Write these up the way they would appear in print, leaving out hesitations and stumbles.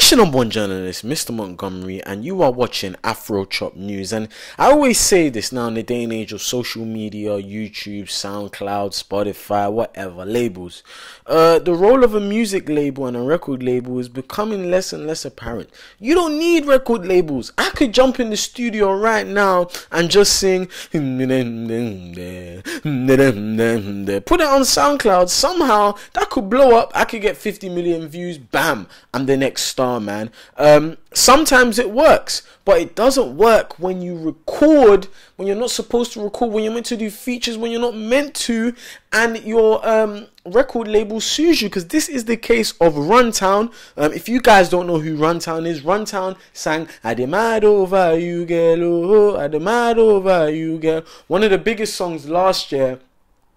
It's your number one journalist, Mr. Montgomery, and you are watching Afrochop News. And I always say this now in the day and age of social media, YouTube, SoundCloud, Spotify, whatever, labels. The role of a music label and a record label is becoming less and less apparent. You don't need record labels. I could jump in the studio right now and just sing, put it on SoundCloud. Somehow that could blow up. I could get 50 million views. Bam, I'm the next star, man. Sometimes it works, but it doesn't work when you record when you're not supposed to record, when you're meant to do features when you're not meant to, and your record label sues you, because this is the case of Runtown. If you guys don't know who Runtown is, Runtown sang "I Demand Over You Girl, oh, I Demand Over You Girl," one of the biggest songs last year.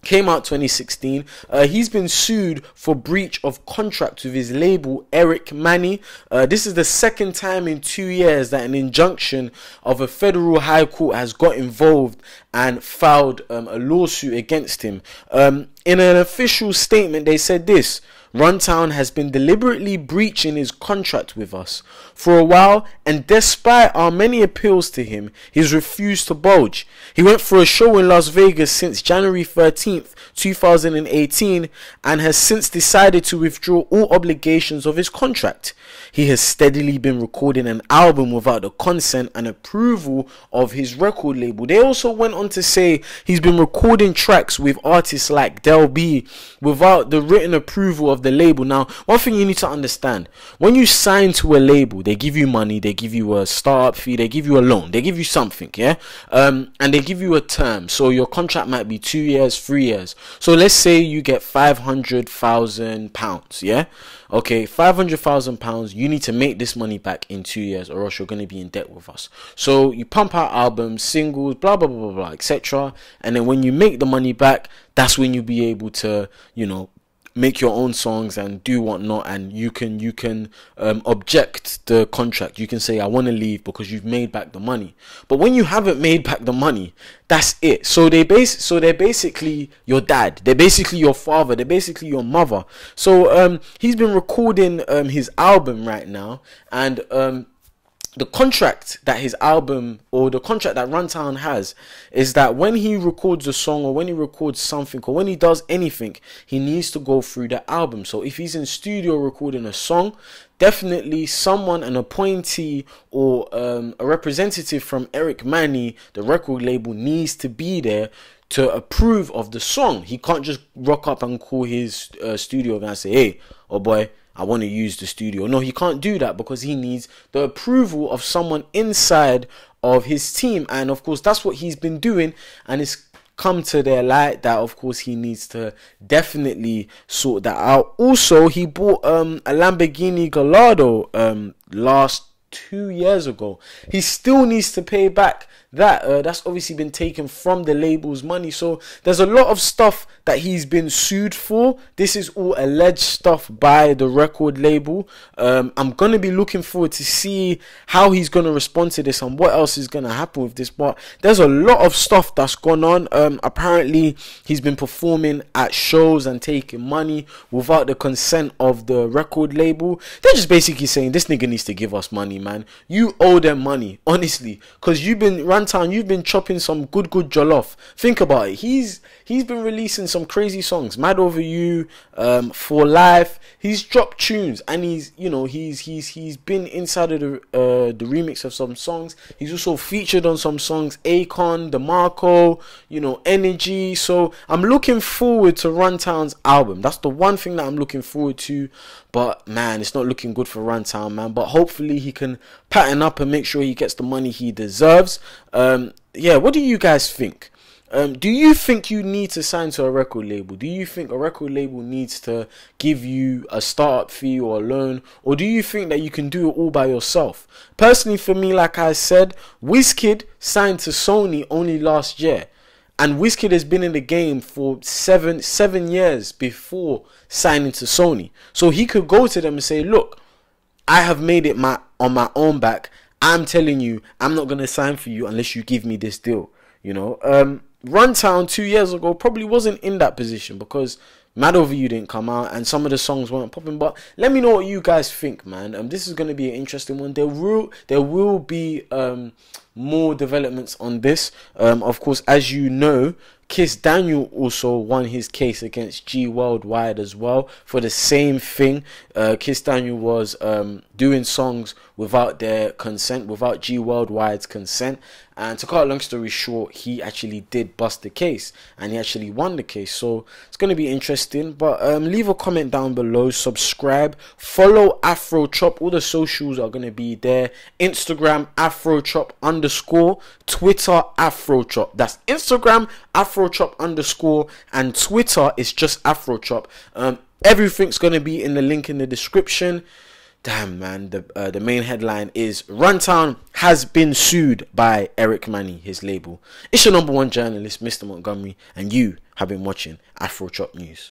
Came out 2016. He's been sued for breach of contract with his label Eric Mani. This is the second time in 2 years that an injunction of a federal high court has got involved and filed a lawsuit against him. In an official statement, they said this: Runtown has been deliberately breaching his contract with us for a while, and despite our many appeals to him, he's refused to budge. He went for a show in Las Vegas since January 13th, 2018, and has since decided to withdraw all obligations of his contract. He has steadily been recording an album without the consent and approval of his record label. They also went on to say he's been recording tracks with artists like Del B without the written approval of the label. Now, one thing you need to understand: when you sign to a label, they give you money, they give you a startup fee, they give you a loan, they give you something, yeah, and they give you a term. So your contract might be 2 years, 3 years. So let's say you get £500,000, yeah. Okay, £500,000. You need to make this money back in 2 years, or else you're going to be in debt with us. So you pump out albums, singles, blah blah blah blah blah, etc. And then when you make the money back, that's when you'll be able to, you know, make your own songs and do whatnot, and you can object the contract. You can say, I want to leave, because you've made back the money. But when you haven't made back the money, that's it. So they're basically your dad, they're basically your father, they're basically your mother. So he's been recording his album right now, and the contract that his album, or the contract that Runtown has, is that when he records a song, or when he records something, or when he does anything, he needs to go through the album. So if he's in studio recording a song, definitely someone, an appointee or a representative from Eric Mani, the record label, needs to be there to approve of the song. He can't just rock up and call his studio and say, hey, oh boy, I want to use the studio. No, he can't do that, because he needs the approval of someone inside of his team. And of course, that's what he's been doing, and it's come to their light that of course he needs to definitely sort that out. Also, he bought a Lamborghini Gallardo last 2 years ago. He still needs to pay back that. That's obviously been taken from the label's money. So there's a lot of stuff that he's been sued for. This is all alleged stuff by the record label. I'm gonna be looking forward to see how he's gonna respond to this and what else is gonna happen with this. But there's a lot of stuff that's gone on. Apparently he's been performing at shows and taking money without the consent of the record label. They're just basically saying, this nigga needs to give us money, man. You owe them money, honestly, because you've been Runtown, you've been chopping some good jollof. Think about it. He's been releasing some crazy songs, Mad Over You, For Life. He's dropped tunes, and he's been inside of the remix of some songs. He's also featured on some songs, Akon, DeMarco, Energy. So I'm looking forward to Runtown's album. That's the one thing that I'm looking forward to. But man, it's not looking good for Runtown, man. But hopefully he can pattern up and make sure he gets the money he deserves. Yeah, what do you guys think? Do you think you need to sign to a record label? Do you think a record label needs to give you a startup fee or a loan? Or do you think that you can do it all by yourself? Personally, for me, like I said, Wizkid signed to Sony only last year. And Wizkid has been in the game for seven years before signing to Sony. So he could go to them and say, look, I have made it on my own back. I'm telling you, I'm not going to sign for you unless you give me this deal. Runtown 2 years ago probably wasn't in that position, because Mad Over You didn't come out, and some of the songs weren't popping. But let me know what you guys think, man. This is going to be an interesting one. There will be more developments on this. Of course, as you know, Kiss Daniel also won his case against G Worldwide as well for the same thing. Kiss Daniel was doing songs without their consent, without G Worldwide's consent. And to cut a long story short, he actually did bust the case, and he actually won the case. So it's going to be interesting. But leave a comment down below, subscribe, follow Afrochop. All the socials are going to be there. Instagram Afrochop_, Twitter Afrochop. That's Instagram Afrochop_, and Twitter is just Afrochop. Everything's going to be in the link in the description. Damn, man, the main headline is Runtown has been sued by Eric Manny, his label. It's your #1 journalist, Mr. Montgomery, and you have been watching Afrochop News.